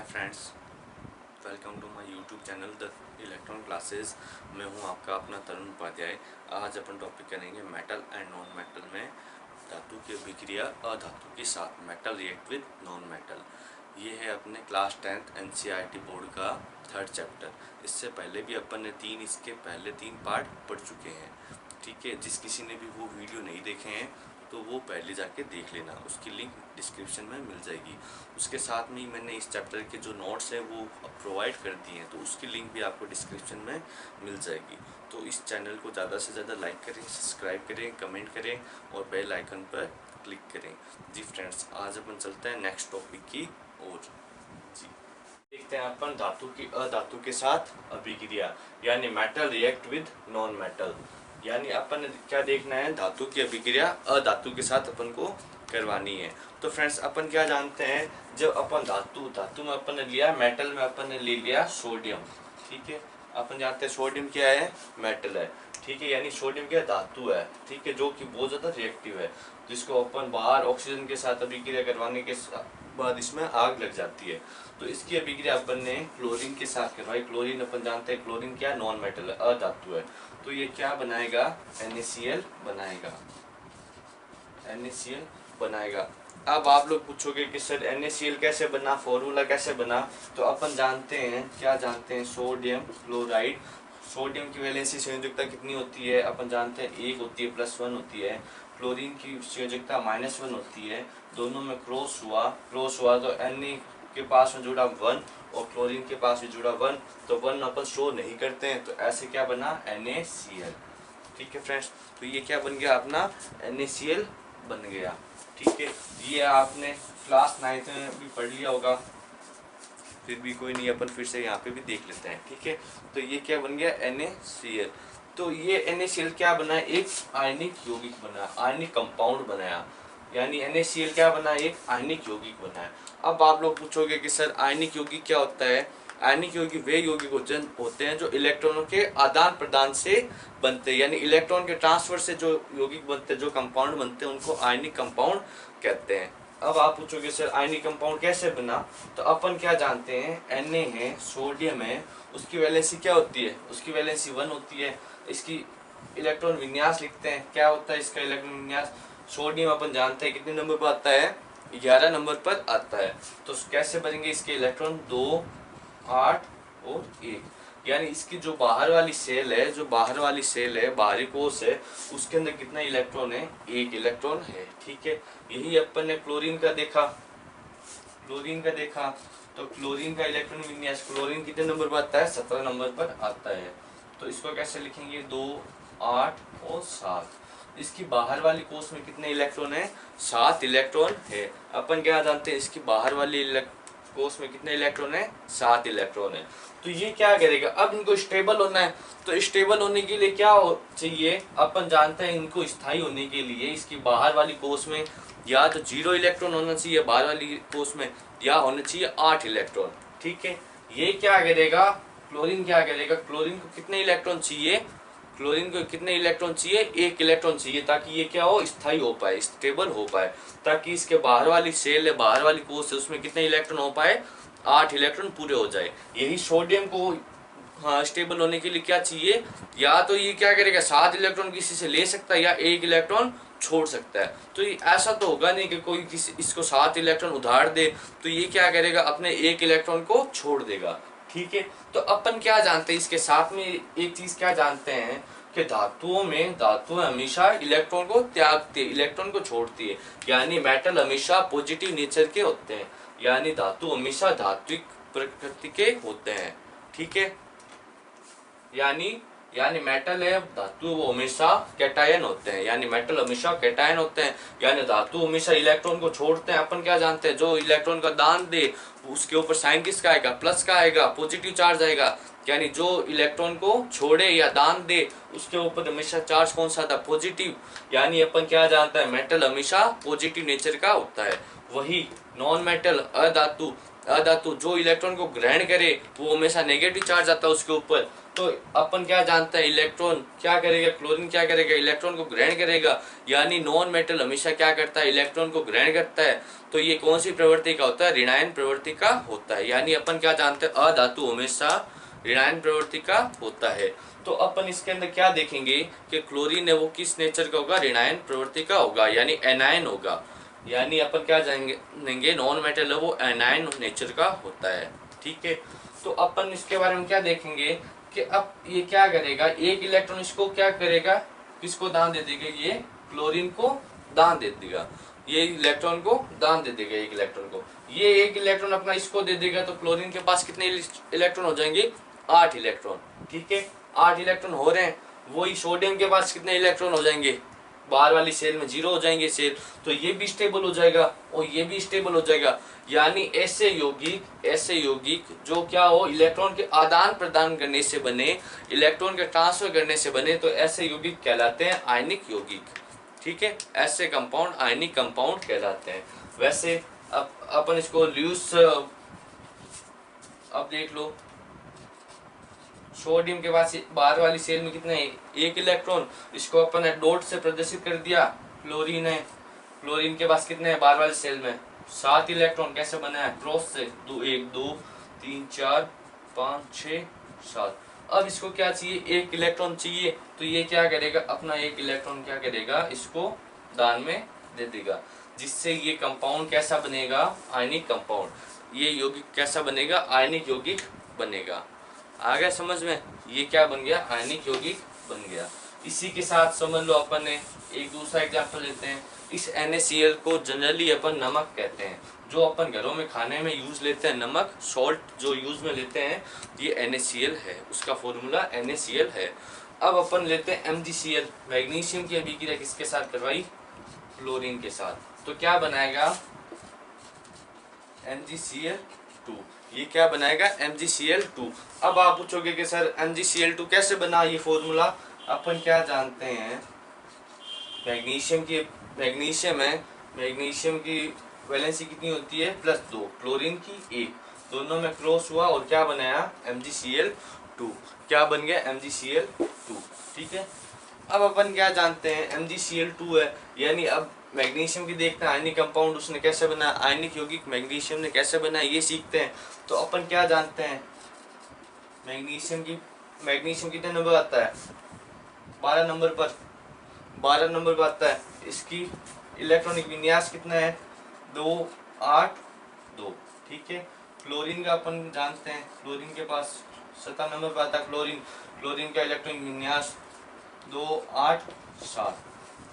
Hi friends, welcome to my YouTube channel the electron classes. मैं हूं आपका अपना तरुण उपाध्याय। आज अपन टॉपिक करेंगे मेटल एंड नॉन मेटल में धातु की अभिक्रिया अधातु के साथ, metal react with non metal. ये है अपने क्लास 10th एनसीईआरटी बोर्ड का थर्ड चैप्टर। इससे पहले भी अपन ने इसके पहले तीन पार्ट पढ़ चुके हैं। ठीक है, जिस किसी ने भी वो वीडियो नहीं देखे हैं तो वो पहले जाके देख लेना, उसकी लिंक डिस्क्रिप्शन में मिल जाएगी। उसके साथ में ही मैंने इस चैप्टर के जो नोट्स हैं वो प्रोवाइड कर दिए हैं, तो उसकी लिंक भी आपको डिस्क्रिप्शन में मिल जाएगी। तो इस चैनल को ज़्यादा से ज़्यादा लाइक करें, सब्सक्राइब करें, कमेंट करें और बेल आइकन पर क्लिक करें। जी फ्रेंड्स, आज अपन चलते हैं नेक्स्ट टॉपिक की ओर। जी देखते हैं अपन धातु की अधातु के साथ अभिक्रिया, यानी metal react with non metal. यानी अपन क्या देखना है, धातु की अभिक्रिया अधातु के साथ अपन को करवानी है। तो फ्रेंड्स, अपन क्या जानते हैं, जब अपन धातु में अपन ने लिया, मेटल में अपन ने ले लिया सोडियम। ठीक है, अपन जानते हैं सोडियम क्या है, मेटल है। ठीक है, यानी सोडियम क्या धातु है। ठीक है, जो कि बहुत ज़्यादा रिएक्टिव है, जिसको अपन बाहर ऑक्सीजन के साथ अभिक्रिया करवाने के बाद इसमें आग लग जाती है। तो इसकी अभिक्रिया अपन ने क्लोरीन के साथ करवाई। क्लोरीन अपन जानते हैं, क्लोरीन क्या नॉन मेटल है, अधातु है। तो ये क्या बनाएगा, NaCl बनाएगा, NaCl बनाएगा। अब आप लोग पूछोगे कि सर NaCl कैसे बना, फॉर्मूला कैसे बना। तो अपन जानते हैं, क्या जानते हैं, सोडियम क्लोराइड। सोडियम की वैलेंसी संयोजकता कितनी होती है, अपन जानते हैं 1 होती है, +1 होती है। क्लोरीन की संयोजकता -1 होती है। दोनों में क्रॉस हुआ तो Na के पास में जुड़ा 1 और क्लोरीन के पास भी जुड़ा 1, तो 1 अपन शो नहीं करते हैं, तो ऐसे क्या बना, NaCl। ठीक है फ्रेंड्स, तो ये क्या बन गया अपना, NaCl बन गया। ठीक है, ये आपने क्लास 9th में भी पढ़ लिया होगा, फिर भी कोई नहीं, अपन फिर से यहाँ पे भी देख लेते हैं। ठीक है, तो ये क्या बन गया, NaCl। तो ये NaCl क्या बना, एक आयनिक यौगिक बना, आयनिक कंपाउंड बनाया। यानी NaCl क्या बना, एक आयनिक यौगिक बनाया। अब आप लोग पूछोगे कि सर आयनिक यौगिक क्या होता है। आयनिक यौगिक वे यौगिक होते हैं जो इलेक्ट्रॉनों के आदान प्रदान से बनते हैं, यानी इलेक्ट्रॉन के ट्रांसफर से जो यौगिक बनते हैं, जो कंपाउंड बनते हैं, उनको आयनिक कंपाउंड कहते हैं। अब आप पूछोगे सर आयनिक कंपाउंड कैसे बना, तो अपन क्या जानते हैं, Na है, सोडियम है, उसकी वैलेंसी क्या होती है, उसकी वैलेंसी 1 होती है। इसकी इलेक्ट्रॉन विन्यास लिखते हैं, क्या होता है इसका इलेक्ट्रॉन विन्यास। सोडियम अपन जानते हैं कितने नंबर पर आता है, 11 नंबर पर आता है। तो कैसे बनेंगे इसके इलेक्ट्रॉन, 2, 8 और 1। यानी इसकी जो बाहर वाली सेल है, बाहरी कोश है, उसके अंदर कितना इलेक्ट्रॉन है, 1 इलेक्ट्रॉन है। ठीक है, यही अपन ने क्लोरीन का देखा। तो क्लोरीन का इलेक्ट्रॉन विन्यास, क्लोरीन कितने नंबर पर आता है, 17 नंबर पर आता है। तो इसको कैसे लिखेंगे, 2, 8 और 7। इसकी बाहर वाली कोश में कितने इलेक्ट्रॉन है, 7 इलेक्ट्रॉन है। अपन क्या जानते हैं, इसकी बाहर वाली कोश में कितने इलेक्ट्रॉन है, 7 इलेक्ट्रॉन है। तो ये क्या करेगा, अब इनको स्टेबल होना है, तो स्टेबल होने के लिए क्या चाहिए, अपन जानते हैं इनको स्थायी होने के लिए इसकी बाहर वाली कोश में या तो 0 इलेक्ट्रॉन होना चाहिए बाहर वाली कोश में, या होना चाहिए 8 इलेक्ट्रॉन। ठीक है, ये क्या करेगा, क्लोरीन क्या करेगा, क्लोरीन को कितने इलेक्ट्रॉन चाहिए, 1 इलेक्ट्रॉन चाहिए, ताकि ये क्या हो, स्थायी हो पाए, स्टेबल हो पाए, ताकि इसके बाहर वाली सेल है, बाहर वाली कोश है, उसमें कितने इलेक्ट्रॉन हो पाए, 8 इलेक्ट्रॉन पूरे हो जाए। यही सोडियम को स्टेबल होने के लिए क्या चाहिए, या तो ये क्या करेगा, 7 इलेक्ट्रॉन किसी से ले सकता है या 1 इलेक्ट्रॉन छोड़ सकता है। तो ये ऐसा तो होगा नहीं कि कोई इसको 7 इलेक्ट्रॉन उधार दे, तो ये क्या करेगा, अपने 1 इलेक्ट्रॉन को छोड़ देगा। ठीक है, तो अपन क्या जानते हैं, इसके साथ में एक चीज क्या जानते हैं कि धातुएं हमेशा इलेक्ट्रॉन को त्यागती है, इलेक्ट्रॉन को छोड़ती है। यानी मेटल हमेशा पॉजिटिव नेचर के होते हैं, यानी धातु हमेशा धात्विक प्रकृति के होते हैं। ठीक है, यानी मेटल है, धातु वो हमेशा कैटायन होते हैं, यानी मेटल हमेशा कैटायन होते हैं, यानी धातु हमेशा इलेक्ट्रॉन को छोड़ते हैं। अपन क्या जानते हैं, जो इलेक्ट्रॉन का दान दे उसके ऊपर साइन किसका आएगा, प्लस का आएगा, पॉजिटिव चार्ज आएगा। यानी जो इलेक्ट्रॉन को छोड़े या दान दे उसके ऊपर हमेशा चार्ज कौन सा था, पॉजिटिव। यानी अपन क्या जानता है, मेटल हमेशा पॉजिटिव नेचर का होता है। वही नॉन मेटल अधातु, अधातु जो इलेक्ट्रॉन को ग्रहण करे वो हमेशा नेगेटिव चार्ज आता है उसके ऊपर। तो अपन क्या जानते हैं, इलेक्ट्रॉन क्या करेगा, क्लोरीन क्या करेगा, इलेक्ट्रॉन को ग्रहण करेगा। यानी नॉन मेटल हमेशा क्या करता है, इलेक्ट्रॉन को ग्रहण करता है। तो ये कौन सी प्रवृत्ति का होता है, ऋणायन प्रवृत्ति का होता है। यानी अपन क्या जानते हैं, अधातु हमेशा ऋणायन प्रवृत्ति का होता है। तो अपन इसके अंदर क्या देखेंगे कि क्लोरीन है वो किस नेचर का होगा, ऋणायन प्रवृत्ति का होगा, यानी एनायन होगा। यानी अपन क्या जानेंगे, नॉन मेटल है वो एनायन नेचर का होता है। ठीक है, तो अपन इसके बारे में क्या देखेंगे कि अब ये क्या करेगा, एक इलेक्ट्रॉन इसको क्या करेगा, किसको दान दे देगा, ये क्लोरीन को दान दे देगा, ये इलेक्ट्रॉन को दान दे देगा, एक इलेक्ट्रॉन को। ये एक इलेक्ट्रॉन अपना इसको दे देगा तो क्लोरीन के पास कितने इलेक्ट्रॉन हो जाएंगे, 8 इलेक्ट्रॉन। ठीक है, 8 इलेक्ट्रॉन हो रहे हैं। वही सोडियम के पास कितने इलेक्ट्रॉन हो जाएंगे, बाहर वाली सेल में 0 हो जाएंगे सेल, तो ये भी स्टेबल हो जाएगा और ये भी स्टेबल हो जाएगा। यानी ऐसे यौगिक जो क्या हो, इलेक्ट्रॉन के आदान प्रदान करने से बने, इलेक्ट्रॉन के ट्रांसफर करने से बने, तो ऐसे यौगिक कहलाते हैं आयनिक यौगिक। ठीक है, ऐसे कंपाउंड आयनिक कंपाउंड कहलाते हैं। वैसे अपन इसको ल्यूस, अब देख लो, सोडियम के पास बाहर वाली सेल में कितने है, 1 इलेक्ट्रॉन, इसको अपन ने डॉट से प्रदर्शित कर दिया। क्लोरीन है, क्लोरीन के पास कितने हैं बाहर वाली सेल में, 7 इलेक्ट्रॉन। कैसे बना है, क्रॉस से, 1 2 3 4 5 6 7। अब इसको क्या चाहिए, 1 इलेक्ट्रॉन चाहिए, तो ये क्या करेगा, अपना 1 इलेक्ट्रॉन क्या करेगा, इसको दान में दे देगा, जिससे ये कंपाउंड कैसा बनेगा, आयनिक कंपाउंड। ये यौगिक कैसा बनेगा, आयनिक यौगिक बनेगा। आ गया समझ में, ये क्या बन गया, आयनिक यौगिक बन गया। इसी के साथ समझ लो अपन ने एक दूसरा एग्जांपल लेते हैं। इस NaCl को जनरली अपन नमक कहते हैं, जो अपन घरों में खाने में यूज लेते हैं, नमक सॉल्ट जो यूज में लेते हैं, ये NaCl है, उसका फॉर्मूला NaCl है। अब अपन लेते हैं MgCl, मैग्नीशियम की अभिक्रिया किसके साथ करवाई, क्लोरीन के साथ, तो क्या बनाएगा, MgCl2। ये क्या बनाएगा, MgCl2। अब आप पूछोगे कि सर MgCl2 कैसे बना, ये फॉर्मूला अपन क्या जानते हैं, मैग्नीशियम है, मैग्नीशियम की वैलेंसी कितनी होती है, +2, क्लोरीन की 1, दोनों में क्रॉस हुआ और क्या बनाया, MgCl2। क्या बन गया, MgCl2। ठीक है, अब अपन क्या जानते हैं, MgCl2 है, यानी अब मैग्नीशियम की देखते हैं आयनिक कंपाउंड उसने कैसे बनाया, आयनिक यौगिक मैग्नीशियम ने कैसे बनाया, ये सीखते हैं। तो अपन क्या जानते हैं, मैग्नीशियम कितने नंबर आता है, 12 नंबर पर, 12 नंबर पर आता है। इसकी इलेक्ट्रॉनिक विन्यास कितना है, 2 8 2। ठीक है, क्लोरीन का अपन जानते हैं, क्लोरीन के पास 17 नंबर पर आता है क्लोरीन का इलेक्ट्रॉनिक विन्यास 2 8 7।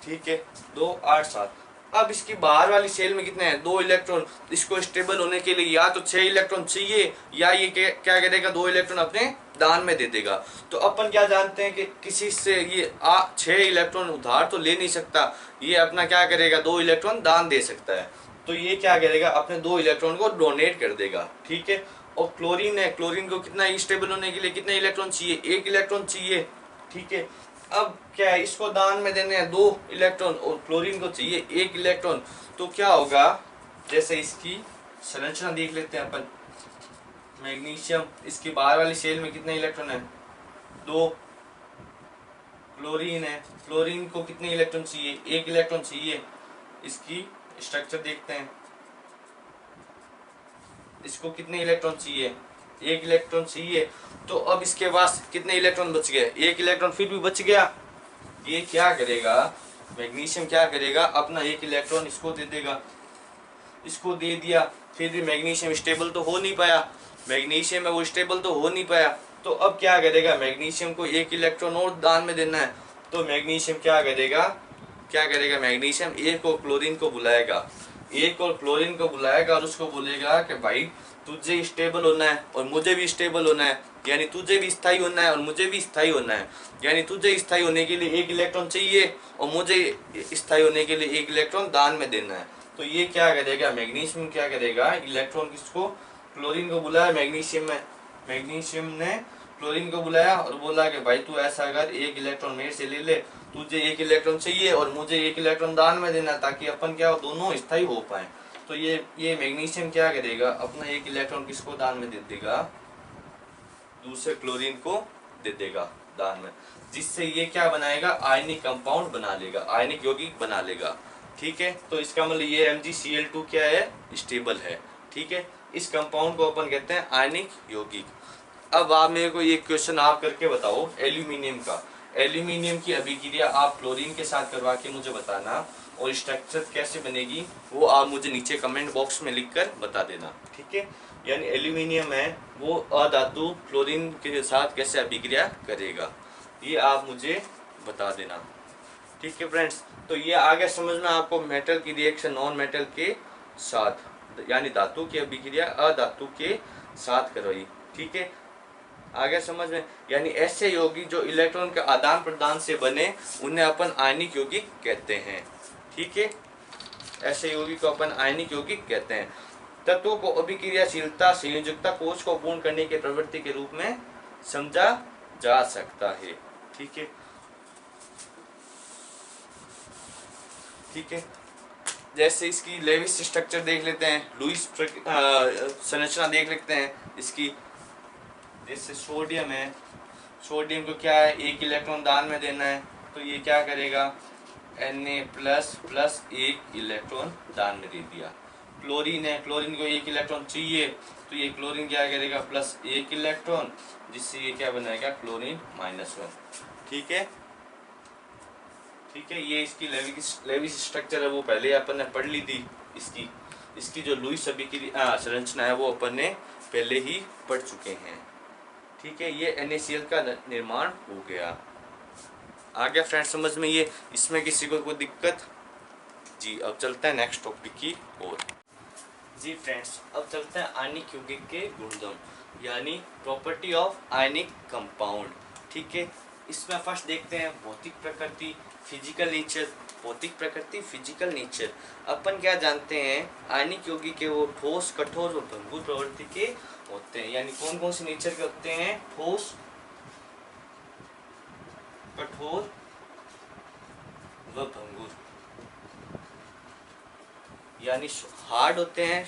ठीक है, 2 8 7। अब इसकी बाहर वाली सेल में कितने हैं, 2 इलेक्ट्रॉन। इसको स्टेबल होने के लिए या तो 6 इलेक्ट्रॉन चाहिए, या ये क्या करेगा, 2 इलेक्ट्रॉन अपने दान में दे देगा। तो अपन क्या जानते हैं कि किसी से ये 6 इलेक्ट्रॉन उधार तो ले नहीं सकता, ये अपना क्या करेगा, 2 इलेक्ट्रॉन दान दे सकता है। तो ये क्या करेगा, अपने 2 इलेक्ट्रॉन को डोनेट कर देगा। ठीक है, और क्लोरीन है, क्लोरीन को कितना स्टेबल होने के लिए कितने इलेक्ट्रॉन चाहिए, 1 इलेक्ट्रॉन चाहिए। ठीक है, अब क्या है, इसको दान में देने हैं 2 इलेक्ट्रॉन और क्लोरीन को चाहिए 1 इलेक्ट्रॉन। तो क्या होगा, जैसे इसकी संरचना देख लेते हैं अपन, मैग्नीशियम, इसकी बाहर वाली सेल में कितने इलेक्ट्रॉन है, 2, क्लोरीन है, क्लोरीन को कितने इलेक्ट्रॉन चाहिए, 1 इलेक्ट्रॉन चाहिए। इसकी स्ट्रक्चर देखते हैं, इसको कितने इलेक्ट्रॉन चाहिए, 1 इलेक्ट्रॉन चाहिए। तो अब इसके पास कितने इलेक्ट्रॉन बच गए, 1 इलेक्ट्रॉन फिर भी बच गया। ये क्या करेगा, मैग्नीशियम क्या करेगा, अपना 1 इलेक्ट्रॉन इसको दे देगा, इसको दे दिया, फिर भी मैग्नीशियम स्टेबल तो हो नहीं पाया, मैग्नीशियम है वो स्टेबल तो हो नहीं पाया। तो अब क्या करेगा, मैग्नीशियम को 1 इलेक्ट्रॉन और दान में देना है। तो मैग्नीशियम क्या करेगा, मैग्नीशियम 1 और क्लोरीन को बुलाएगा, 1 और क्लोरीन को बुलाएगा और उसको बोलेगा कि भाई तुझे स्टेबल होना है और मुझे भी स्टेबल होना है, यानी तुझे भी स्थायी होना है और मुझे भी स्थायी होना है। यानी तुझे स्थायी होने के लिए 1 इलेक्ट्रॉन चाहिए और मुझे स्थायी होने के लिए 1 इलेक्ट्रॉन दान में देना है। तो ये क्या करेगा, मैग्नीशियम क्या करेगा, इलेक्ट्रॉन किसको, क्लोरीन को बुलाया, मैग्नीशियम ने क्लोरीन को बुलाया और बोला कि भाई तू ऐसा अगर 1 इलेक्ट्रॉन मेरे से ले ले, तुझे 1 इलेक्ट्रॉन चाहिए और मुझे 1 इलेक्ट्रॉन दान में देना, ताकि अपन क्या दोनों स्थायी हो पाए। तो ये मैग्नीशियम क्या करेगा, अपना एक इलेक्ट्रॉन किसको दान में दे देगा, दूसरे क्लोरीन को दे देगा दान में, जिससे ये क्या बनाएगा, आयनिक कंपाउंड बना लेगा, आयनिक यौगिक बना लेगा। ठीक है, तो इसका मतलब ये MgCl2 क्या है, स्टेबल है। ठीक है, इस कंपाउंड को अपन कहते हैं आयनिक यौगिक। अब आप मेरे को ये क्वेश्चन आप करके बताओ एल्यूमिनियम का, एल्यूमिनियम की अभिक्रिया आप क्लोरीन के साथ करवा के मुझे बताना, और स्ट्रक्चर कैसे बनेगी वो आप मुझे नीचे कमेंट बॉक्स में लिखकर बता देना। ठीक है, यानी एल्यूमिनियम है वो अधातु क्लोरीन के साथ कैसे अभिक्रिया करेगा, ये आप मुझे बता देना। ठीक है फ्रेंड्स, तो ये आगे समझ में आपको मेटल की रिएक्शन नॉन मेटल के साथ, यानी धातु की अभिक्रिया अधातु के साथ करवाई। ठीक है, आगे समझ में, यानी ऐसे यौगिक जो इलेक्ट्रॉन के आदान प्रदान से बने उन्हें अपन आयनिक यौगिक कहते हैं। ठीक है, ऐसे यौगिक को अपन आयनिक यौगिक कहते हैं। तत्वों को अभिक्रियाशीलता संयोजकता कोश को पूर्ण करने की प्रवृत्ति के रूप में समझा जा सकता है। ठीक है, ठीक है, जैसे इसकी लेविस स्ट्रक्चर देख लेते हैं, लुईस संरचना देख लेते हैं इसकी। जैसे सोडियम है, सोडियम को क्या है, एक इलेक्ट्रॉन दान में देना है, तो ये क्या करेगा, Na++ एक इलेक्ट्रॉन दान में दे दिया। क्लोरीन है, क्लोरीन को एक इलेक्ट्रॉन चाहिए, तो ये क्लोरीन क्या करेगा, प्लस एक इलेक्ट्रॉन, जिससे ये क्या बनाएगा, क्लोरीन -1। ठीक है, ठीक है, ये इसकी लेविस स्ट्रक्चर है, वो पहले अपन ने पढ़ ली थी। इसकी जो लुईस अभिक्रिया संरचना है वो अपन ने पहले ही पढ़ चुके हैं। ठीक है, ये NaCl का निर्माण हो गया। आ गया फ्रेंड समझ में ये, इसमें किसी को कोई दिक्कत? जी, अब चलते हैं नेक्स्ट टॉपिक की ओर। जी फ्रेंड्स, अब चलते हैं आयनिक यौगिक के गुणधर्म, यानी प्रॉपर्टी ऑफ आयनिक कंपाउंड। ठीक है, इसमें फर्स्ट देखते हैं भौतिक प्रकृति, फिजिकल नेचर। भौतिक प्रकृति, फिजिकल नेचर। अपन क्या जानते हैं, आयनिक यौगिक के वो ठोस, कठोर व भंगुर प्रवृत्ति के होते हैं। यानी कौन कौन से नेचर के होते हैं, ठोस, कठोर व भंगुर। यानी हार्ड होते हैं,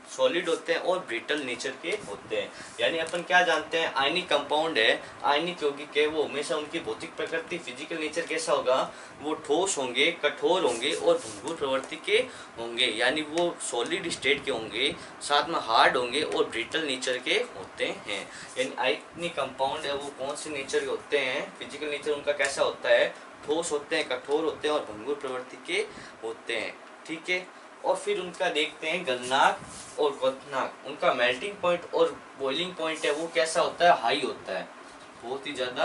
सॉलिड होते हैं और ब्रिटल नेचर के होते हैं। यानी अपन क्या जानते हैं, आयनिक कंपाउंड है, आयनिक यौगिक है, वो हमेशा उनकी भौतिक प्रकृति, फिजिकल नेचर कैसा होगा, वो ठोस होंगे, कठोर होंगे और भंगुर प्रवृत्ति के होंगे। यानी वो सॉलिड स्टेट के होंगे, साथ में हार्ड होंगे और ब्रिटल नेचर के होते हैं। यानी आयनिक कंपाउंड है वो कौन से नेचर के होते हैं, फिजिकल नेचर उनका कैसा होता है, ठोस होते हैं, कठोर होते हैं और भंगुर प्रवृत्ति के होते हैं। ठीक है, और फिर उनका देखते हैं गलनांक और क्वथनांक। उनका मेल्टिंग पॉइंट और बॉइलिंग पॉइंट है वो कैसा होता है, हाई होता है, बहुत ही ज़्यादा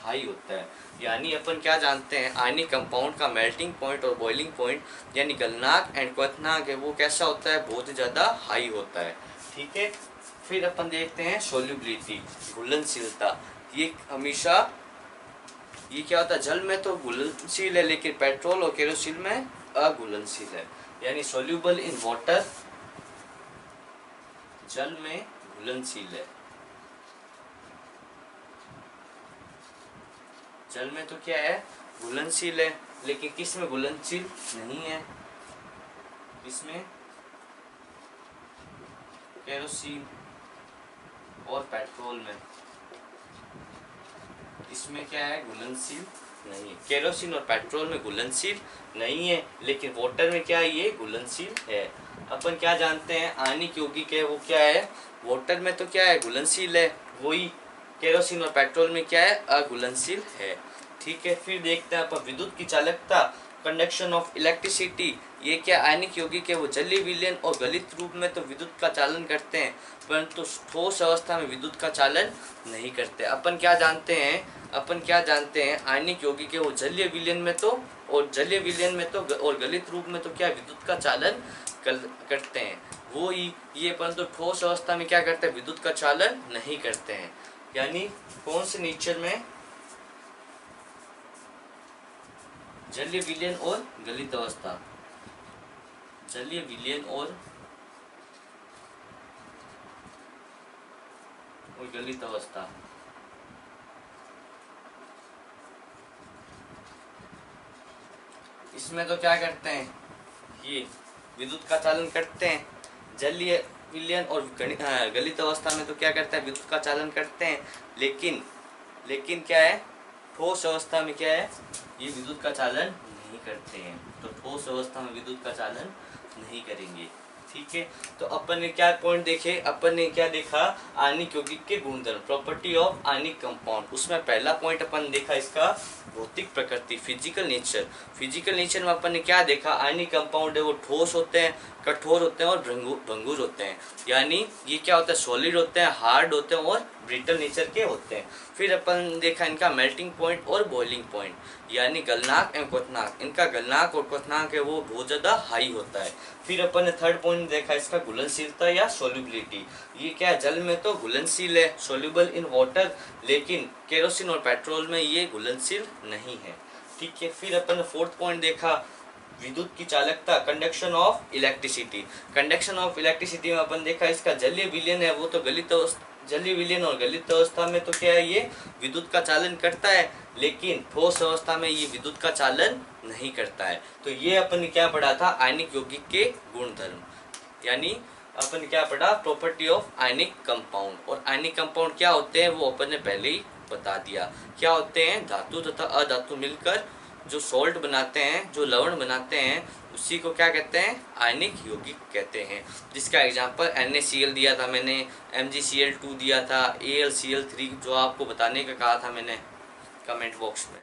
हाई होता है। यानी अपन क्या जानते हैं, आयनिक कंपाउंड का मेल्टिंग पॉइंट और बॉइलिंग पॉइंट यानी गलनांक एंड क्वथनांक है वो कैसा होता है, बहुत ही ज़्यादा हाई होता है। ठीक है, फिर अपन देखते हैं सोल्यूबिलिटी, घुलनशीलता। ये हमेशा, ये क्या होता है, जल में तो घुलनशील है लेकिन पेट्रोल और केरोसिन में अघुलनशील है। यानी सोल्यूबल इन वाटर, जल में घुलनशील है, जल में तो क्या है, घुलनशील है, लेकिन किस में घुलनशील नहीं है, इसमें केरोसिन और पेट्रोल में, इसमें क्या है, घुलनशील नहीं है। केरोसिन और पेट्रोल में घुलनशील नहीं है, लेकिन वाटर में क्या है, ये घुलनशील है। अपन क्या जानते हैं, आयनिक यौगिक है वो क्या है, वाटर में तो क्या है, घुलनशील है, वही केरोसिन और पेट्रोल में क्या है, अघुलनशील है। ठीक है, फिर देखते हैं अपन विद्युत की चालकता, कंडक्शन ऑफ इलेक्ट्रिसिटी। ये क्या आयनिक यौगिक है वो जलीय विलयन और गलित रूप में तो विद्युत का चालन करते हैं, परंतु ठोस अवस्था में विद्युत का चालन नहीं करते। अपन क्या जानते हैं, आयनिक यौगिक है वो जलीय विलयन में तो, और जलीय विलयन में तो और गलित रूप में तो क्या विद्युत का चालन करते हैं वो ही ये, परंतु ठोस अवस्था में क्या करते हैं, विद्युत का चालन नहीं करते हैं। यानी कौन से नेचर में, जलीय विलयन और गलित अवस्था, जलीय विलयन और गलित अवस्था। इसमें तो क्या करते हैं, ये विद्युत का चालन करते हैं। जलीय विलयन और गलित अवस्था में तो क्या करते हैं, विद्युत का चालन करते हैं, लेकिन क्या है, ठोस अवस्था में क्या है, ये विद्युत का चालन नहीं करते हैं। तो ठोस अवस्था में विद्युत का चालन नहीं करेंगे। ठीक है, तो अपन ने क्या पॉइंट देखे, अपन ने क्या देखा, आणविक यौगिक के गुणधर्म, प्रॉपर्टी ऑफ आणविक कंपाउंड। उसमें पहला पॉइंट अपन देखा इसका भौतिक प्रकृति, फिजिकल नेचर। फिजिकल नेचर में अपन ने क्या देखा, आणविक कंपाउंड है वो ठोस होते हैं, कठोर होते हैं और भंगुर होते हैं। यानी ये क्या होता है, सॉलिड होते हैं, हार्ड होते हैं और ब्रिटल नेचर के होते हैं। फिर अपन देखा इनका मेल्टिंग पॉइंट और बॉइलिंग पॉइंट, यानी गलनांक एवं क्वथनांक। इनका गलनांक और क्वथनांक है वो बहुत ज़्यादा हाई होता है। फिर अपन ने थर्ड पॉइंट देखा इसका घुलनशीलता या सोल्युबिलिटी। ये क्या है, जल में तो घुलनशील है, सोल्यूबल इन वाटर, लेकिन केरोसिन और पेट्रोल में ये घुलनशील नहीं है। ठीक है, फिर अपन ने फोर्थ पॉइंट देखा विद्युत की चालकता, conduction of electricity. Conduction of electricity में अपन देखा इसका जलीय विलयन है वो तो जलीय विलयन और गलित अवस्था में तो क्या है, ये विद्युत का चालन करता है, लेकिन ठोस अवस्था में ये विद्युत का चालन नहीं करता है। तो ये अपन ने क्या पढ़ा था, आयनिक यौगिक के गुणधर्म, यानी अपन ने क्या पढ़ा, प्रॉपर्टी ऑफ आयनिक कंपाउंड। और आयनिक कंपाउंड क्या होते हैं वो अपन ने पहले ही बता दिया। क्या होते हैं, धातु तथा अधातु मिलकर जो सॉल्ट बनाते हैं, जो लवण बनाते हैं, उसी को क्या कहते हैं, आयनिक यौगिक कहते हैं। जिसका एग्जांपल NaCl दिया था मैंने, MgCl2 दिया था, AlCl3 जो आपको बताने का कहा था मैंने कमेंट बॉक्स में।